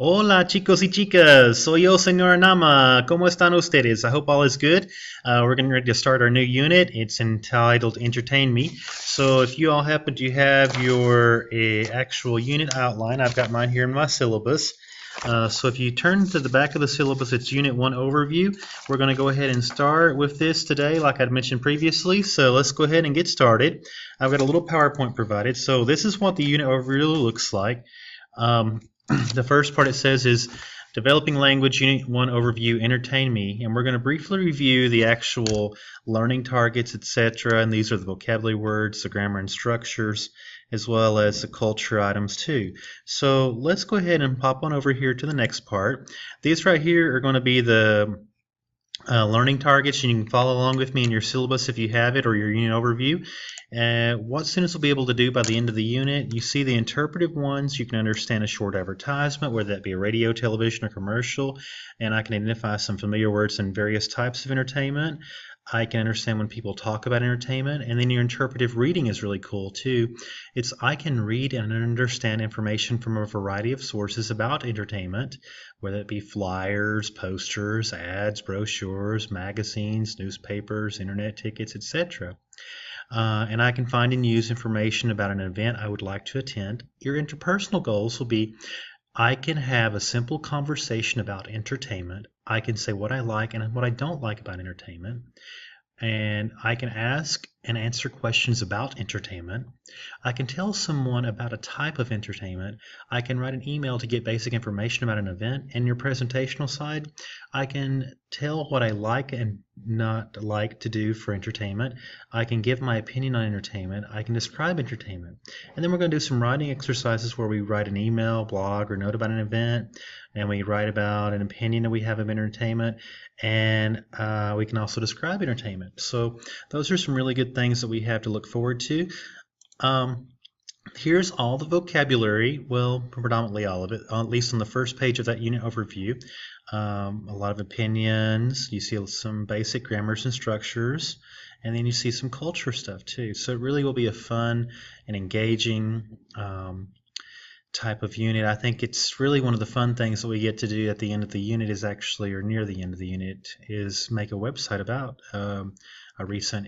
Hola chicos y chicas, soy yo, señor Nama. ¿Cómo están ustedes? I hope all is good. We're getting ready to start our new unit. It's entitled Entertain Me. So if you all happen to have your actual unit outline, I've got mine here in my syllabus. So if you turn to the back of the syllabus, it's Unit 1 Overview. We're going to go ahead and start with this today, like I'd mentioned previously. So let's go ahead and get started. I've got a little PowerPoint provided. So this is what the unit overview looks like. The first part it says is Developing Language Unit 1 Overview, Entertain Me, and we're going to briefly review the actual learning targets, etc., and these are the vocabulary words, the grammar and structures, as well as the culture items too. So let's go ahead and pop on over here to the next part. These right here are going to be the learning targets, and you can follow along with me in your syllabus if you have it, or your unit overview. What students will be able to do by the end of the unit, you see the interpretive ones. You can understand a short advertisement, whether that be a radio, television, or commercial, and I can identify some familiar words in various types of entertainment. I can understand when people talk about entertainment, and then your interpretive reading is really cool too. I can read and understand information from a variety of sources about entertainment, whether it be flyers, posters, ads, brochures, magazines, newspapers, internet tickets, etc. And I can find and use information about an event I would like to attend. Your interpersonal goals will be I can have a simple conversation about entertainment. I can say what I like and what I don't like about entertainment. And I can ask and answer questions about entertainment. I can tell someone about a type of entertainment. I can write an email to get basic information about an event. And your presentational side, I can tell what I like and not like to do for entertainment. I can give my opinion on entertainment. I can describe entertainment. And then we're going to do some writing exercises where we write an email, blog, or note about an event. And we write about an opinion that we have of entertainment. And we can also describe entertainment. So those are some really good things that we have to look forward to. Here's all the vocabulary, well, predominantly all of it, at least on the first page of that unit overview. A lot of opinions, you see some basic grammars and structures, and then you see some culture stuff too. So it really will be a fun and engaging type of unit. I think it's really one of the fun things that we get to do at the end of the unit is actually, or near the end of the unit, is make a website about a recent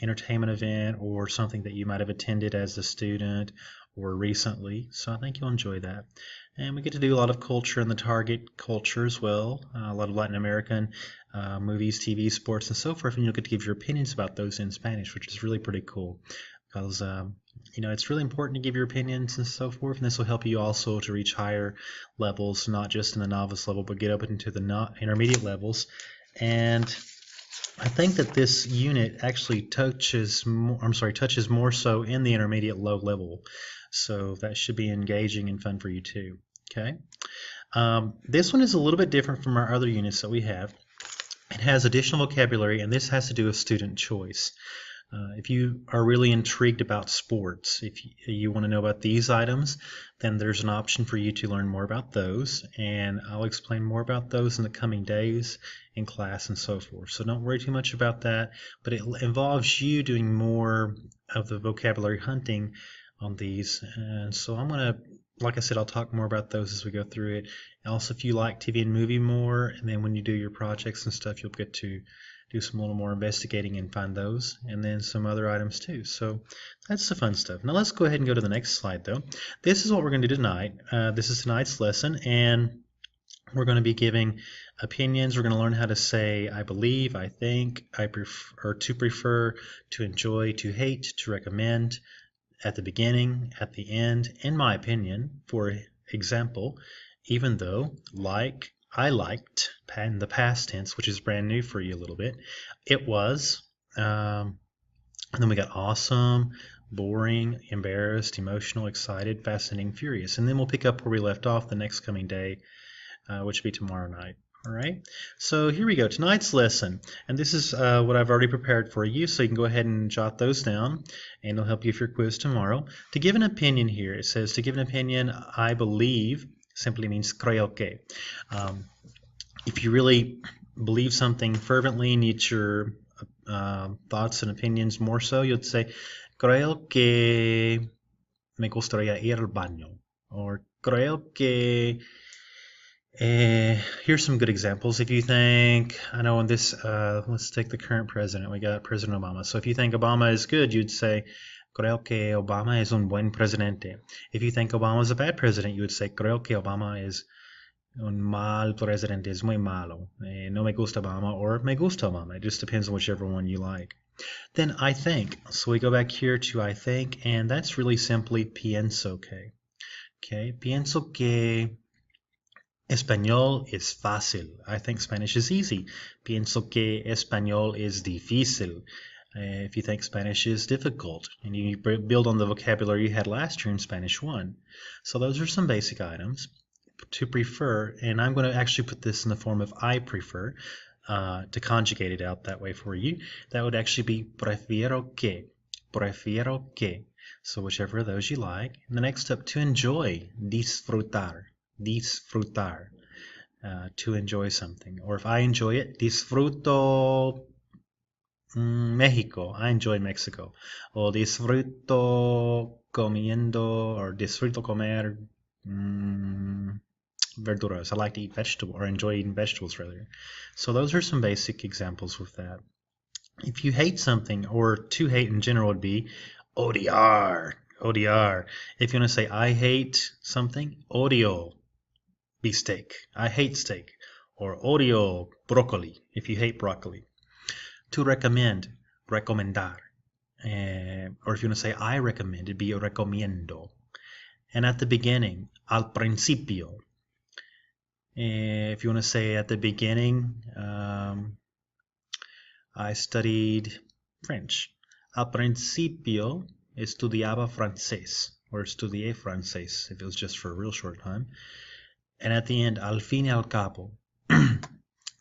entertainment event or something that you might have attended as a student or recently. So I think you'll enjoy that. And we get to do a lot of culture in the target culture as well, a lot of Latin American movies, TV, sports, and so forth, and you'll get to give your opinions about those in Spanish, which is really pretty cool because it's really important to give your opinions and so forth, and this will help you also to reach higher levels, not just in the novice level, but get up into the intermediate levels. And I think that this unit actually touches more so in the intermediate low level, so that should be engaging and fun for you too. Okay, this one is a little bit different from our other units that we have. It has additional vocabulary, and this has to do with student choice. If you are really intrigued about sports, if you want to know about these items, then there's an option for you to learn more about those, and I'll explain more about those in the coming days in class and so forth. So don't worry too much about that, but it involves you doing more of the vocabulary hunting on these, and so I'm going to, like I said, I'll talk more about those as we go through it. Also, if you like TV and movie more, and then when you do your projects and stuff, you'll get to do some little more investigating and find those, and then some other items too. So that's the fun stuff. Now let's go ahead and go to the next slide though. This is what we're going to do tonight. This is tonight's lesson, and we're going to be giving opinions. We're going to learn how to say I believe, I think, I prefer, or to prefer, to enjoy, to hate, to recommend, at the beginning, at the end, in my opinion. For example, even though, like, I liked, in the past tense, which is brand new for you a little bit. It was, and then we got awesome, boring, embarrassed, emotional, excited, fascinating, furious. And then we'll pick up where we left off the next coming day, which will be tomorrow night. All right, so here we go, tonight's lesson. And this is what I've already prepared for you, so you can go ahead and jot those down, and it'll help you for your quiz tomorrow. To give an opinion here, it says to give an opinion, I believe, simply means creo que. If you really believe something fervently, need your thoughts and opinions more so, you'd say creo que me gustaría ir al baño, or creo que here's some good examples. If you think, I know in this, let's take the current president. We got President Obama. So if you think Obama is good, you'd say, creo que Obama es un buen presidente. If you think Obama is a bad president, you would say, creo que Obama es un mal presidente, es muy malo. No me gusta Obama or me gusta Obama. It just depends on whichever one you like. Then I think. So we go back here to I think, and that's really simply pienso que. Okay, pienso que español es fácil. I think Spanish is easy. Pienso que español es difícil. If you think Spanish is difficult, and you build on the vocabulary you had last year in Spanish 1. So those are some basic items to prefer, and I'm going to actually put this in the form of I prefer to conjugate it out that way for you. That would actually be prefiero que. Prefiero que. So whichever of those you like. And the next step, to enjoy, disfrutar. Disfrutar. To enjoy something. Or if I enjoy it, disfruto México. I enjoy Mexico. O disfruto comiendo, or disfruto comer verduras. I like to eat vegetables, or enjoy eating vegetables rather. So those are some basic examples with that. If you hate something, or to hate in general would be odiar. Odiar. If you want to say I hate something, odio beefsteak. I hate steak. Or odio broccoli, if you hate broccoli. To recommend, recomendar. Or if you want to say I recommend, it'd be recomiendo. And at the beginning, al principio. If you want to say at the beginning, I studied French. Al principio estudiaba francés, or estudié francés, if it was just for a real short time. And at the end, al fin y al cabo.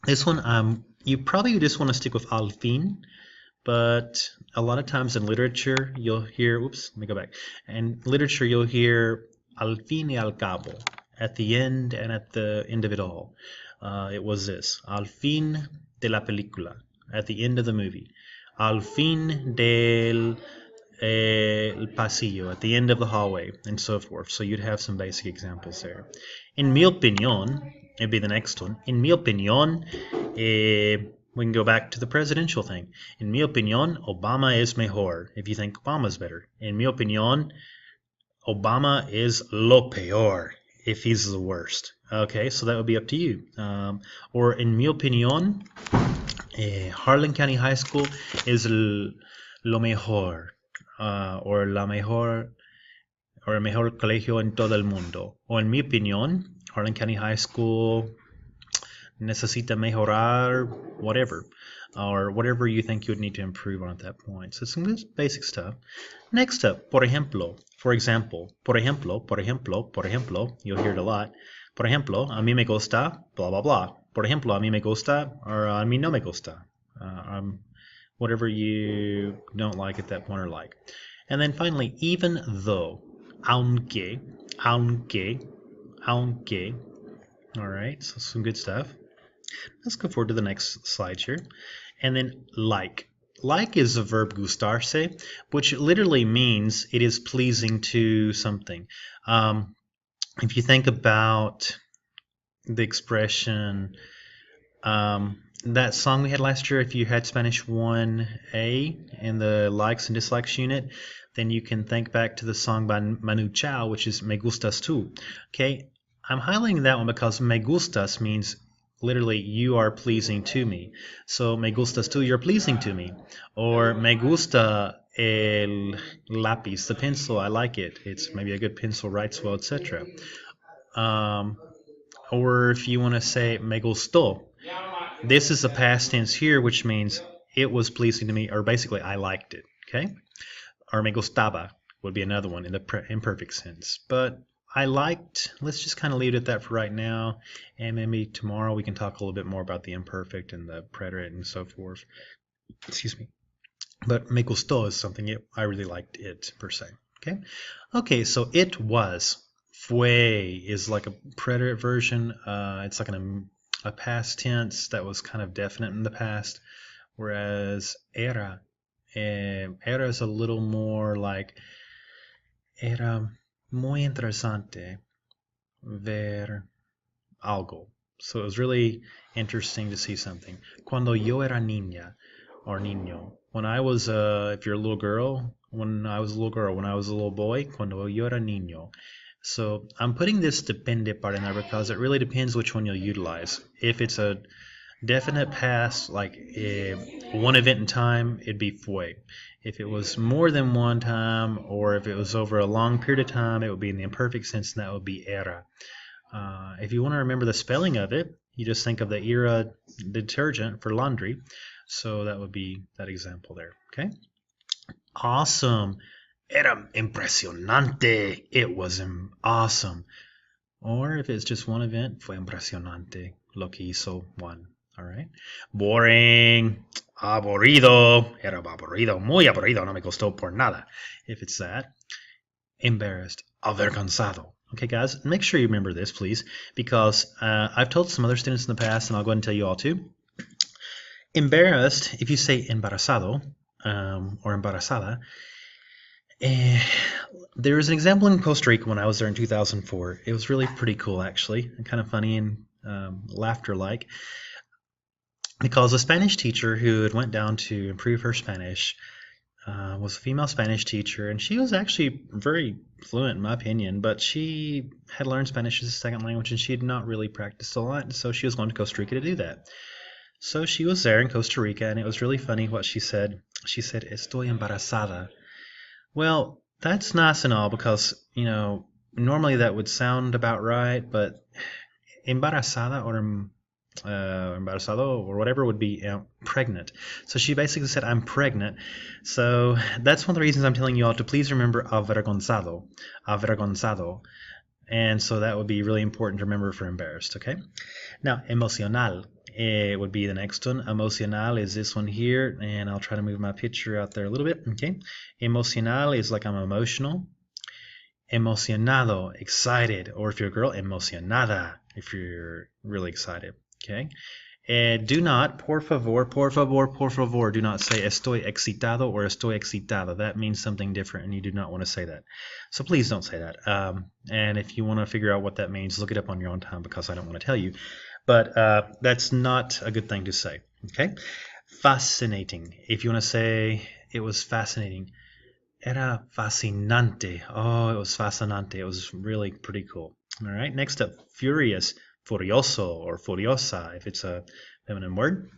This one, you probably just want to stick with al fin, but a lot of times in literature, you'll hear, oops, let me go back. In literature, you'll hear al fin y al cabo, at the end and at the end of it all. It was this, al fin de la película, at the end of the movie. Al fin del el pasillo, at the end of the hallway, and so forth. So you'd have some basic examples there. En mi opinión, it'd be the next one. En mi opinión, we can go back to the presidential thing. En mi opinión, Obama es mejor. If you think Obama's better. En mi opinión, Obama is lo peor. If he's the worst. Okay, so that would be up to you. Or en mi opinión, Harlan County High School is lo mejor. Or la mejor, or el mejor colegio en todo el mundo. O en mi opinión, Harlan County High School necesita mejorar whatever, or whatever you think you would need to improve on at that point. So some good basic stuff. Next up, por ejemplo, for example, por ejemplo, por ejemplo, por ejemplo, you'll hear it a lot. Por ejemplo, a mí me gusta, blah, blah, blah. Por ejemplo, a mí me gusta, or a mí no me gusta. Whatever you don't like at that point or like. And then finally, even though, aunque, aunque, aunque. All right, so some good stuff. Let's go forward to the next slide here. And then like. Like is the verb gustarse, which literally means it is pleasing to something. If you think about the expression, that song we had last year, if you had Spanish 1A in the likes and dislikes unit, then you can think back to the song by Manu Chao, which is Me Gustas Tu. Okay, I'm highlighting that one because Me Gustas means literally you are pleasing to me. So Me Gustas Tu, you're pleasing to me. Or Me Gusta el lápiz, the pencil, I like it. It's maybe a good pencil, writes well, etc. Or if you want to say Me gustó, this is a past tense here, which means it was pleasing to me, or basically I liked it, okay? Or me gustaba would be another one in the imperfect sense. But I liked, let's just kind of leave it at that for right now, and maybe tomorrow we can talk a little bit more about the imperfect and the preterite and so forth. Excuse me. But me gustó is something I really liked it, per se, okay? Okay, so it was. Fue is like a preterite version. It's like a past tense that was kind of definite in the past, whereas era is a little more like era muy interesante. ver algo. So it was really interesting to see something. Cuando yo era niña, or niño. When I was, if you're a little girl, when I was a little girl, when I was a little boy, cuando yo era niño. So I'm putting this depende part in there because it really depends which one you'll utilize. If it's a definite past, like one event in time, it'd be fue. If it was more than one time, or if it was over a long period of time, it would be in the imperfect sense, and that would be era. If you want to remember the spelling of it, you just think of the era detergent for laundry. So that would be that example there. Okay. Awesome. Era impresionante. It was awesome. Or if it's just one event, fue impresionante lo que hizo Juan. All right. Boring. Aburrido. Era aburrido. Muy aburrido. No me costó por nada. If it's that. Embarrassed. Avergonzado. Okay, guys, make sure you remember this, please, because I've told some other students in the past, and I'll go ahead and tell you all too. Embarrassed, if you say embarazado or embarazada, there was an example in Costa Rica when I was there in 2004. It was really pretty cool, actually, and kind of funny and laughter-like, because a Spanish teacher who had went down to improve her Spanish was a female Spanish teacher, and she was actually very fluent in my opinion, but she had learned Spanish as a second language, and she had not really practiced a lot, and so she was going to Costa Rica to do that. So she was there in Costa Rica, and it was really funny what she said. She said, "Estoy embarazada." Well, that's nice and all because, you know, normally that would sound about right, but embarazada or embarazado or whatever would be pregnant. So she basically said, I'm pregnant. So that's one of the reasons I'm telling you all to please remember avergonzado. Avergonzado. And so that would be really important to remember for embarrassed, okay? Now, emocional would be the next one. Emocional is this one here, and I'll try to move my picture out there a little bit, okay? Emocional is like I'm emotional. Emocionado, excited, or if you're a girl, emocionada, if you're really excited. Okay. Do not, por favor, do not say estoy excitado or estoy excitada. That means something different, and you do not want to say that. So please don't say that. And if you want to figure out what that means, look it up on your own time because I don't want to tell you. But that's not a good thing to say. Okay. Fascinating. If you want to say it was fascinating. Era fascinante. Oh, it was fascinante. It was really pretty cool. All right. Next up, furious. Furioso or furiosa if it's a feminine word.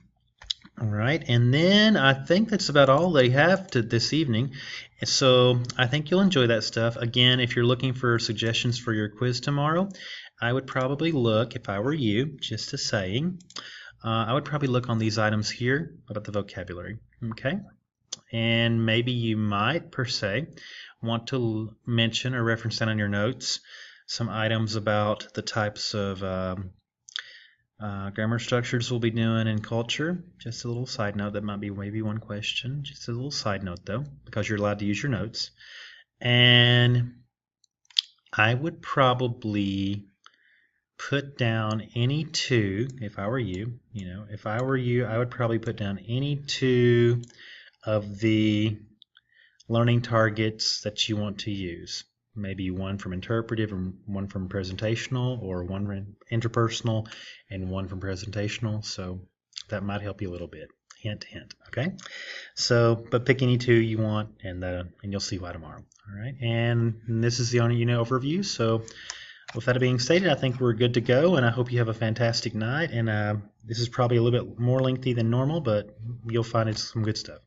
All right, and then I think that's about all they have to this evening. So I think you'll enjoy that stuff. Again, if you're looking for suggestions for your quiz tomorrow, I would probably look, if I were you, just a saying, I would probably look on these items here about the vocabulary, okay? And maybe you might, per se, want to mention or reference that on your notes some items about the types of grammar structures we'll be doing in culture. Just a little side note. That might be maybe one question. Just a little side note, though, because you're allowed to use your notes. And I would probably put down any two, if I were you, if I were you, I would probably put down any two of the learning targets that you want to use. Maybe one from interpretive and one from presentational, or one from interpersonal and one from presentational. So that might help you a little bit. Hint, hint. Okay. So, but pick any two you want, and you'll see why tomorrow. All right. And this is the only overview. So, with that being stated, I think we're good to go, and I hope you have a fantastic night. And this is probably a little bit more lengthy than normal, but you'll find it's some good stuff.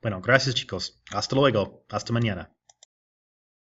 Bueno, gracias chicos. Hasta luego. Hasta mañana.